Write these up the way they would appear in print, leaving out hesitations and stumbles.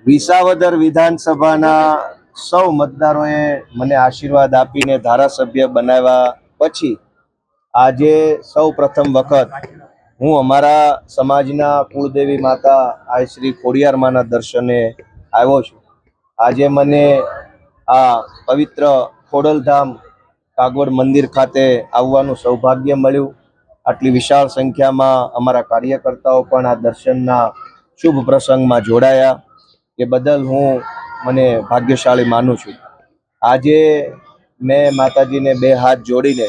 વિસાવદર વિધાનસભાના સૌ મતદારોએ મને આશીર્વાદ આપીને ધારાસભ્ય બનાવ્યા પછી આજે સૌ પ્રથમ વખત હું અમારા સમાજના કુળદેવી માતા આ શ્રી ખોડિયાર માના દર્શને આવ્યો છું। આજે મને આ પવિત્ર ખોડલધામ કાગવડ મંદિર ખાતે આવવાનું સૌભાગ્ય મળ્યું। આટલી વિશાળ સંખ્યામાં અમારા કાર્યકર્તાઓ પણ આ દર્શનના શુભ પ્રસંગમાં જોડાયા, એ બદલ હું મને ભાગ્યશાળી માનું છું। આજે મેં માતાજીને બે હાથ જોડીને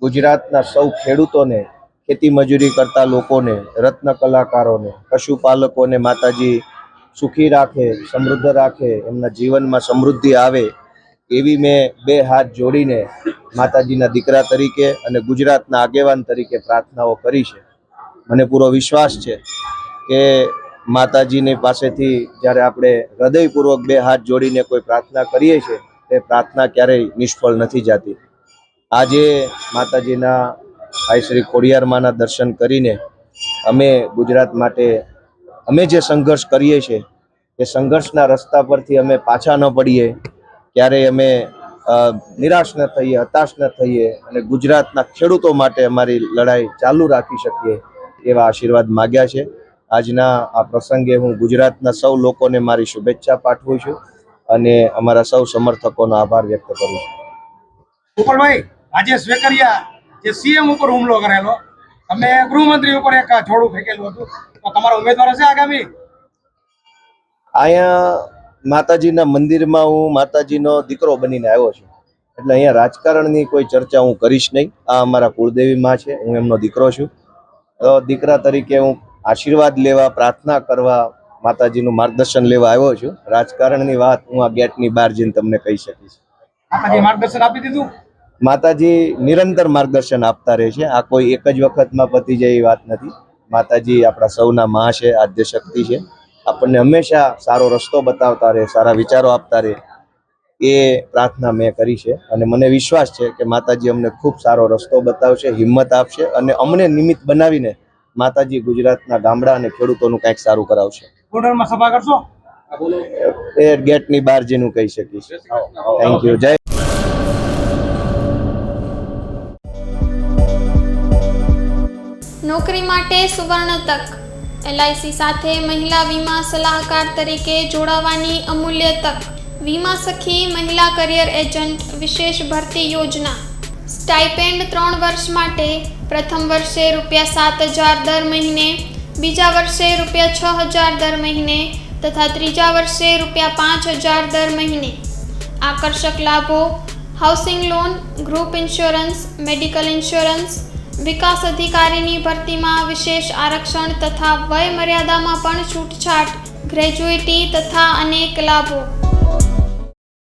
ગુજરાતના સૌ ખેડૂતોને, ખેતી મજૂરી કરતા લોકોને, રત્ન કલાકારોને, પશુપાલકોને માતાજી સુખી રાખે, સમૃદ્ધ રાખે, એમના જીવનમાં સમૃદ્ધિ આવે એવી મેં બે હાથ જોડીને માતાજીના દીકરા તરીકે અને ગુજરાતના આગેવાન તરીકે પ્રાર્થનાઓ કરી છે। મને પૂરો વિશ્વાસ છે કે માતાજીની પાસેથી જ્યારે આપણે હૃદયપૂર્વક બે હાથ જોડીને કોઈ પ્રાર્થના કરીએ છીએ તે પ્રાર્થના ક્યારેય નિષ્ફળ નથી જતી। આજે માતાજીના આ શ્રી ખોડિયાર માના દર્શન કરીને અમે ગુજરાત માટે અમે જે સંઘર્ષ કરીએ છીએ એ સંઘર્ષના રસ્તા પરથી અમે પાછા ન પડીએ, ક્યારેય અમે નિરાશ ન થઈએ, હતાશ ન થઈએ અને ગુજરાતના ખેડૂતો માટે અમારી લડાઈ ચાલુ રાખી શકીએ એવા આશીર્વાદ માગ્યા છે। આજના આ પ્રસંગે હું ગુજરાતના સૌ લોકોને મારી શુભેચ્છા પાઠવું છું અને અમારા સૌ સમર્થકોનો આભાર વ્યક્ત કરું છું। ગોપાલભાઈ, આજે સ્વેકરિયા જે સીએમ ઉપર હુમલો કરેલો, તમે ગૃહમંત્રી ઉપર એક છોડું ફેંકેલું હતું, તો તમારો ઉમેદવાર હશે આગામી? અહીંયા માતાજીના મંદિરમાં હું માતાજીનો દીકરો બનીને આવ્યો છું, એટલે અહીંયા રાજકારણની કોઈ ચર્ચા હું કરીશ નહીં। આ અમારા કુળદેવી માં છે, હું એમનો દીકરો છું। દીકરા તરીકે હું આશીર્વાદ લેવા, પ્રાર્થના કરવા, માતાજીનું માર્ગદર્શન લેવા આવ્યો છું। રાજકારણની વાત હું આ ગેટની બહાર જઈને તમને કહી શકીશ। માતાજી માર્ગદર્શન આપી દીધું? માતાજી નિરંતર માર્ગદર્શન આપતા રહે છે। આ કોઈ એક જ વખતમાં પતી જાય એ વાત નથી। માતાજી આપણા સૌના માં છે, આદ્ય શક્તિ છે, આપણને હંમેશા સારો રસ્તો બતાવતા રહે, સારા વિચારો આપતા રહે, એ પ્રાર્થના મેં કરી છે અને મને વિશ્વાસ છે કે માતાજી અમને ખૂબ સારો રસ્તો બતાવશે, હિંમત આપશે અને અમને નિમિત્ત બનાવીને માતાજી ગુજરાતના ગામડા અને ખેડૂતોનું કંઈક સારું કરાવશે। ગોંડલમાં સભા કરશો? એ ગેટની બહાર જઈને કહી શકીશ। Thank you. જય નોકરી માટે સુવર્ણ તક। એલઆઈસી સાથે મહિલા વીમા સલાહકાર તરીકે જોડાવાની અમૂલ્ય તક। વીમા સખી મહિલા કરિયર એજન્ટ વિશેષ ભરતી યોજના। સ્ટાઇપેન્ડ 3 વર્ષ માટે, પ્રથમ વર્ષે ₹7,000 દર મહિને, બીજા વર્ષે ₹6,000 દર મહિને તથા ત્રીજા વર્ષે ₹5,000 દર મહિને। આકર્ષક લાભો: housing loan, group insurance, medical insurance, વિકાસ અધિકારીની ભરતીમાં વિશેષ આરક્ષણ તથા વય મર્યાદામાં પણ છૂટછાટ, ગ્રેજ્યુઇટી તથા અનેક લાભો।